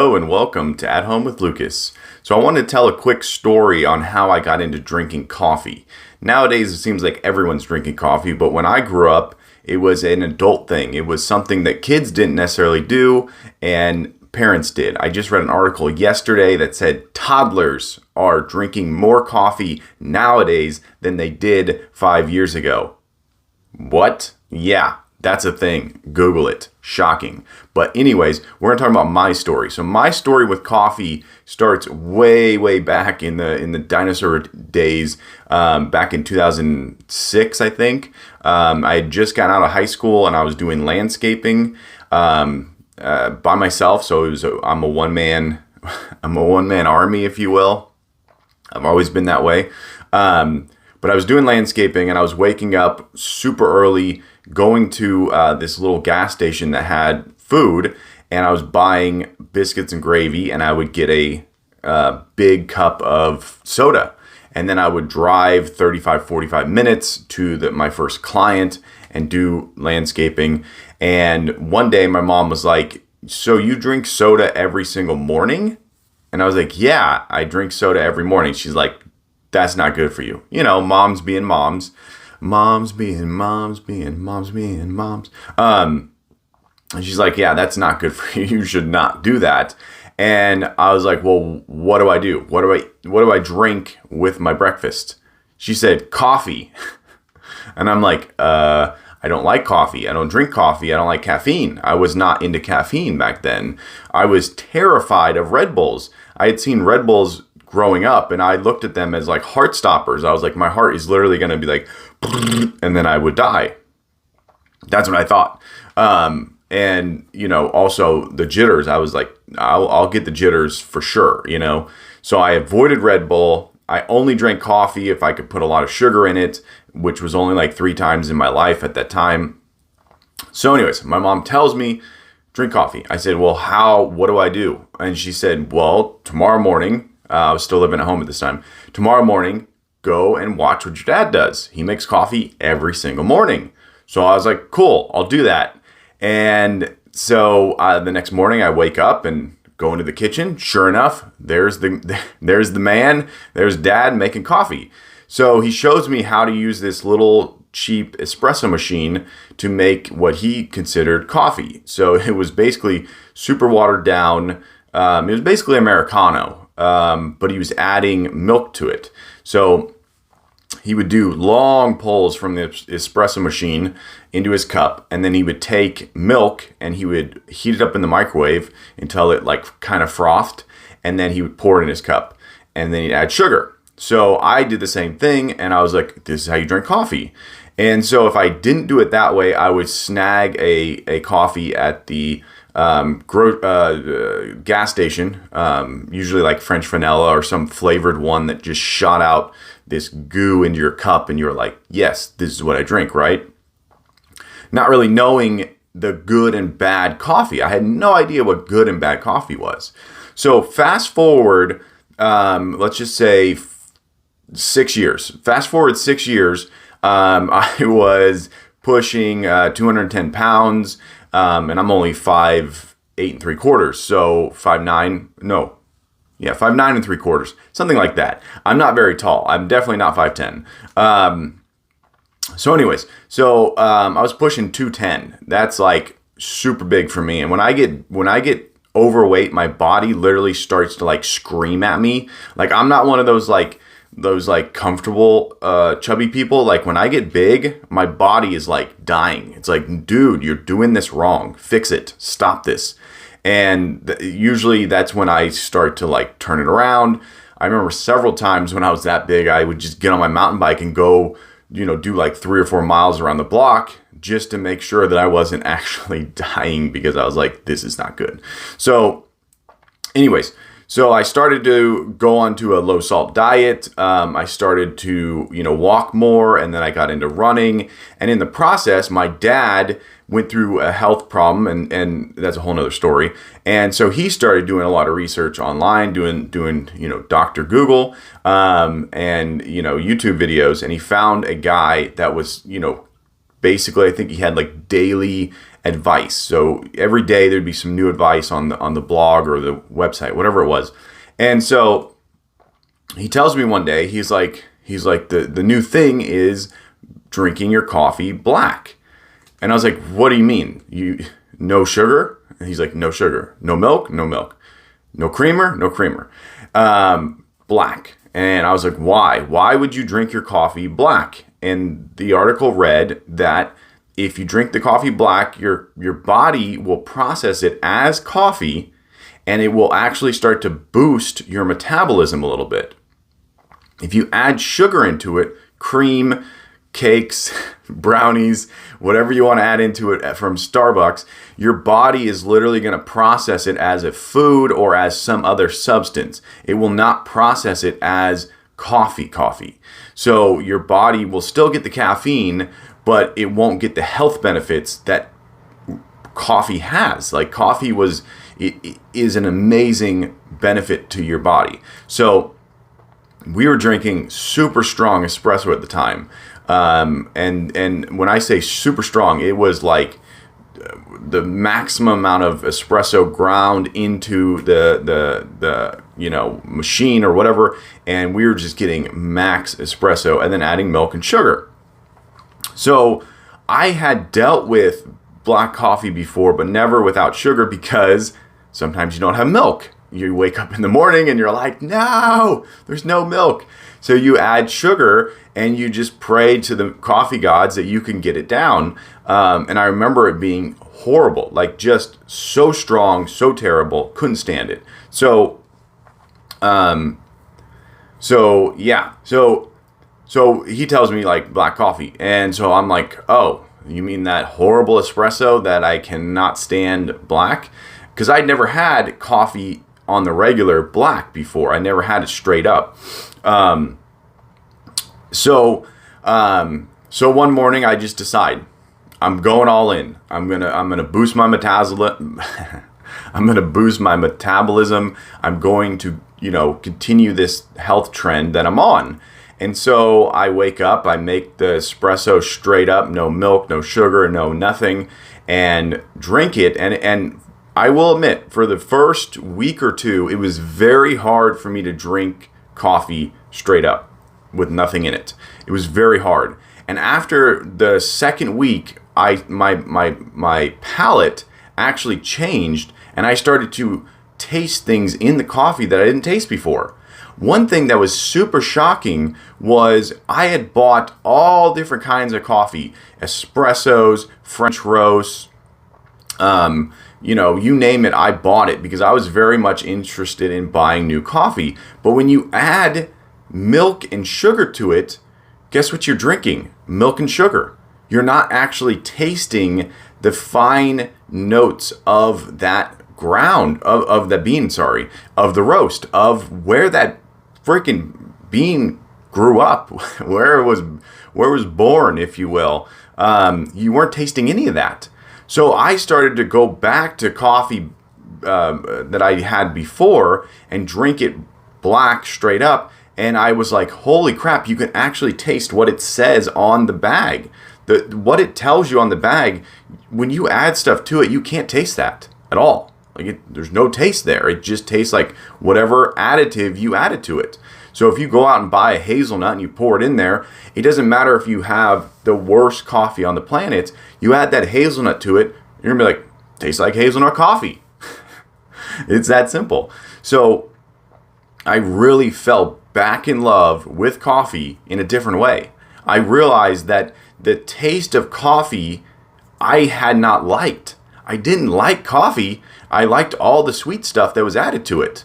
Hello and welcome to At Home with Lucas. So I wanted to tell a quick story on how I got into drinking coffee. Nowadays it seems like everyone's drinking coffee, but when I grew up, it was an adult thing. It was something that kids didn't necessarily do and parents did. I just read an article yesterday that said toddlers are drinking more coffee nowadays than they did 5 years ago. What? Yeah. That's a thing. Google it. Shocking. But anyways, we're going to talk about my story. So my story with coffee starts way back in the dinosaur days, back in 2006, I think. I had just gotten out of high school and I was doing landscaping by myself. So I'm a one-man army, if you will. I've always been that way. But I was doing landscaping and I was waking up super early, going to this little gas station that had food, and I was buying biscuits and gravy, and I would get a big cup of soda. And then I would drive 45 minutes to my first client and do landscaping. And one day my mom was like, "So you drink soda every single morning?" And I was like, "Yeah, I drink soda every morning." She's like, "That's not good for you." You know, moms being moms. Moms being moms being moms being moms. And she's like, "Yeah, that's not good for you. You should not do that." And I was like, "Well, what do I do? What do I drink with my breakfast?" She said, "Coffee." And I'm like, I don't like coffee. I don't drink coffee. I don't like caffeine. I was not into caffeine back then. I was terrified of Red Bulls. I had seen Red Bulls growing up and I looked at them as like heart stoppers. I was like, my heart is literally going to be like, and then I would die. That's what I thought. And you know, also the jitters, I was like, I'll get the jitters for sure, you know? So I avoided Red Bull. I only drank coffee if I could put a lot of sugar in it, which was only like 3 times in my life at that time. So anyways, my mom tells me, drink coffee. I said, "Well, what do I do?" And she said, "Well, tomorrow morning," I was still living at home at this time. "Tomorrow morning, go and watch what your dad does. He makes coffee every single morning." So I was like, "Cool, I'll do that." And so the next morning I wake up and go into the kitchen. Sure enough, there's the man, there's Dad making coffee. So he shows me how to use this little cheap espresso machine to make what he considered coffee. So it was basically super watered down. It was basically Americano. But he was adding milk to it. So he would do long pulls from the espresso machine into his cup, and then he would take milk and he would heat it up in the microwave until it like kind of frothed, and then he would pour it in his cup, and then he'd add sugar. So I did the same thing, and I was like, "This is how you drink coffee." And so if I didn't do it that way, I would snag a coffee at the gas station, usually like French vanilla or some flavored one that just shot out this goo into your cup, and you're like, "Yes, this is what I drink," right? Not really knowing the good and bad coffee. I had no idea what good and bad coffee was. So fast forward, let's just say 6 years. Fast forward 6 years, I was pushing 210 pounds. And I'm only 5'8 3/4, so 5'9", 5'9 3/4, something like that. I'm not very tall. I'm definitely not 5'10". So anyways, I was pushing 210. That's like super big for me. And when I get overweight, my body literally starts to like scream at me. Like I'm not one of those comfortable chubby people. Like when I get big, my body is like dying. It's like, "Dude, you're doing this wrong. Fix it. Stop this." And usually that's when I start to like turn it around. I remember several times when I was that big, I would just get on my mountain bike and go, do like 3 or 4 miles around the block just to make sure that I wasn't actually dying, because I was like, this is not good. So anyways, so I started to go onto a low salt diet. I started to, walk more, and then I got into running. And in the process, my dad went through a health problem, and that's a whole nother story. And so he started doing a lot of research online, doing Dr. Google, and YouTube videos. And he found a guy that was, basically, I think he had like daily advice. So every day there'd be some new advice on the blog or the website, whatever it was. And so he tells me one day, he's like the new thing is drinking your coffee black. And I was like, what do you mean? No sugar? And he's like, no sugar. No milk? No milk. No creamer? No creamer. Black. And I was like, why? Why would you drink your coffee black? And the article read that if you drink the coffee black, your body will process it as coffee, and it will actually start to boost your metabolism a little bit. If you add sugar into it, cream, cakes, brownies, whatever you want to add into it from Starbucks, your body is literally going to process it as a food or as some other substance. It will not process it as coffee. So your body will still get the caffeine, but it won't get the health benefits that coffee has. Like coffee is an amazing benefit to your body. So we were drinking super strong espresso at the time. And when I say super strong, it was like the maximum amount of espresso ground into the machine or whatever. And we were just getting max espresso and then adding milk and sugar. So I had dealt with black coffee before, but never without sugar, because sometimes you don't have milk. You wake up in the morning and you're like, no, there's no milk. So you add sugar and you just pray to the coffee gods that you can get it down. And I remember it being horrible, like just so strong, so terrible, couldn't stand it. So he tells me like black coffee. And so I'm like, oh, you mean that horrible espresso that I cannot stand black? Because I'd never had coffee on the regular black before. I never had it straight up. So one morning I just decide I'm going all in. I'm gonna boost my metabolism. I'm gonna boost my metabolism. I'm going to continue this health trend that I'm on. And so I wake up, I make the espresso straight up, no milk, no sugar, no nothing, and drink it. And I will admit, for the first week or two, it was very hard for me to drink coffee straight up with nothing in it. It was very hard. And after the second week, my palate actually changed, and I started to taste things in the coffee that I didn't taste before. One thing that was super shocking was I had bought all different kinds of coffee, espressos, French roasts, you name it, I bought it because I was very much interested in buying new coffee. But when you add milk and sugar to it, guess what you're drinking? Milk and sugar. You're not actually tasting the fine notes of that ground, of the bean, of the roast, of where that freaking bean grew up, where it was born, if you will. You weren't tasting any of that. So I started to go back to coffee that I had before and drink it black straight up. And I was like, holy crap, you can actually taste what it says on the bag. What it tells you on the bag, when you add stuff to it, you can't taste that at all. There's no taste there. It just tastes like whatever additive you added to it. So if you go out and buy a hazelnut and you pour it in there, it doesn't matter if you have the worst coffee on the planet. You add that hazelnut to it, you're going to be like, tastes like hazelnut coffee. It's that simple. So I really fell back in love with coffee in a different way. I realized that the taste of coffee I had not liked. I didn't like coffee. I liked all the sweet stuff that was added to it.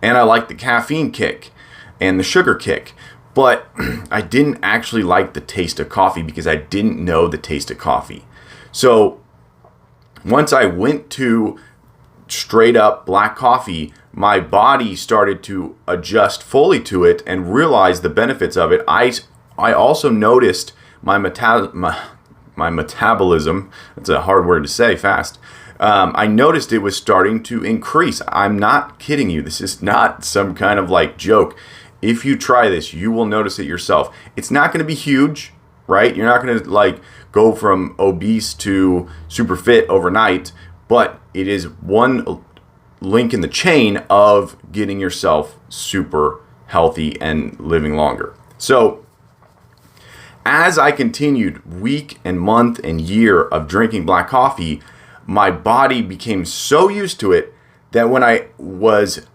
And I liked the caffeine kick and the sugar kick. But I didn't actually like the taste of coffee because I didn't know the taste of coffee. So once I went to straight up black coffee, my body started to adjust fully to it and realize the benefits of it. I also noticed my metabolism, that's a hard word to say fast. I noticed it was starting to increase. I'm not kidding you. This is not some kind of like joke. If you try this, you will notice it yourself. It's not going to be huge. right? You're not going to like go from obese to super fit overnight, but it is one link in the chain of getting yourself super healthy and living longer. So as I continued week and month and year of drinking black coffee, my body became so used to it that when I was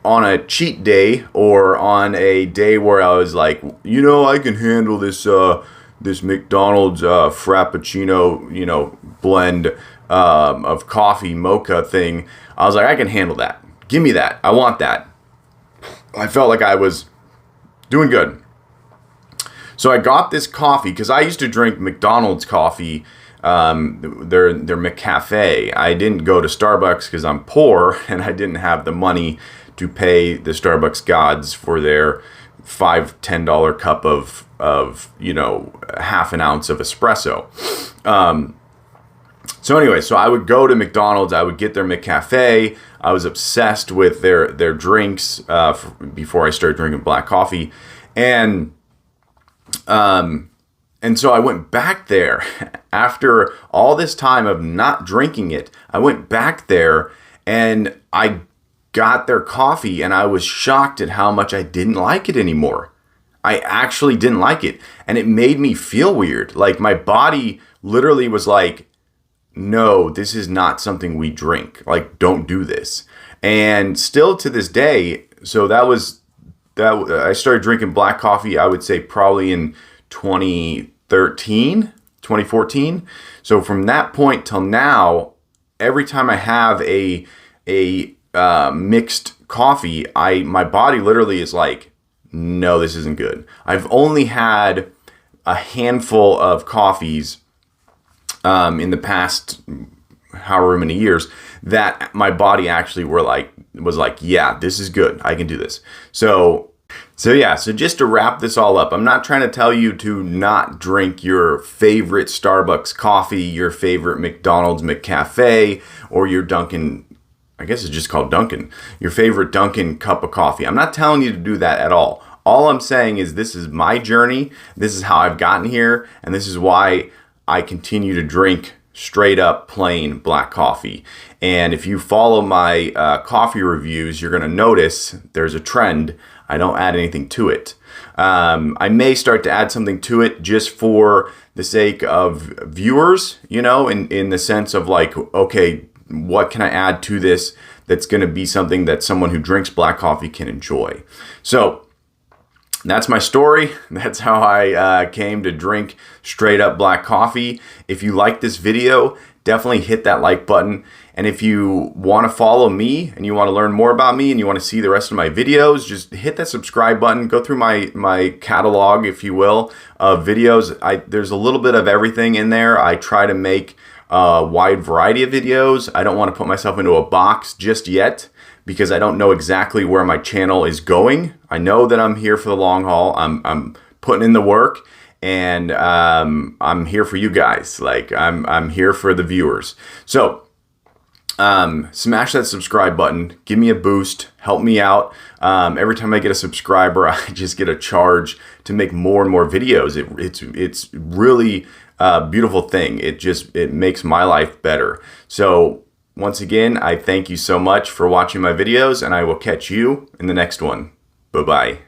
on a cheat day or on a day where I was like, I can handle this McDonald's Frappuccino, blend of coffee mocha thing, I was like, I can handle that. Give me that. I want that. I felt like I was doing good. So I got this coffee because I used to drink McDonald's coffee, their McCafe. I didn't go to Starbucks because I'm poor and I didn't have the money to pay the Starbucks gods for their $5-10 cup of half an ounce of espresso. So anyway, so I would go to McDonald's, I would get their McCafe. I was obsessed with their drinks before I started drinking black coffee. And so I went back there after all this time of not drinking it. I went back there and I got their coffee and I was shocked at how much I didn't like it anymore. I actually didn't like it. And it made me feel weird. Like my body literally was like, no, this is not something we drink. Like, don't do this. And still to this day, so that I started drinking black coffee, I would say probably in 2013, 2014. So from that point till now, every time I have a mixed coffee, my body literally is like, no, this isn't good. I've only had a handful of coffees in the past however many years that my body actually was like, yeah, this is good. I can do this. So just to wrap this all up, I'm not trying to tell you to not drink your favorite Starbucks coffee, your favorite McDonald's McCafe, or your Dunkin', I guess it's just called Dunkin', your favorite Dunkin' cup of coffee. I'm not telling you to do that at all. All I'm saying is this is my journey, this is how I've gotten here, and this is why I continue to drink straight up plain black coffee. And if you follow my coffee reviews, you're going to notice there's a trend. I don't add anything to it. I may start to add something to it just for the sake of viewers, in the sense of like, okay, what can I add to this that's going to be something that someone who drinks black coffee can enjoy? So that's my story. That's how I came to drink straight up black coffee. If you like this video, definitely hit that like button. And if you want to follow me and you want to learn more about me and you want to see the rest of my videos, just hit that subscribe button. Go through my catalog, if you will, of videos. There's a little bit of everything in there. I try to make a wide variety of videos. I don't want to put myself into a box just yet, because I don't know exactly where my channel is going. I know that I'm here for the long haul. I'm putting in the work, and I'm here for you guys. Like I'm here for the viewers. So smash that subscribe button. Give me a boost. Help me out. Every time I get a subscriber, I just get a charge to make more and more videos. It's really a beautiful thing. It makes my life better. So once again, I thank you so much for watching my videos, and I will catch you in the next one. Bye-bye.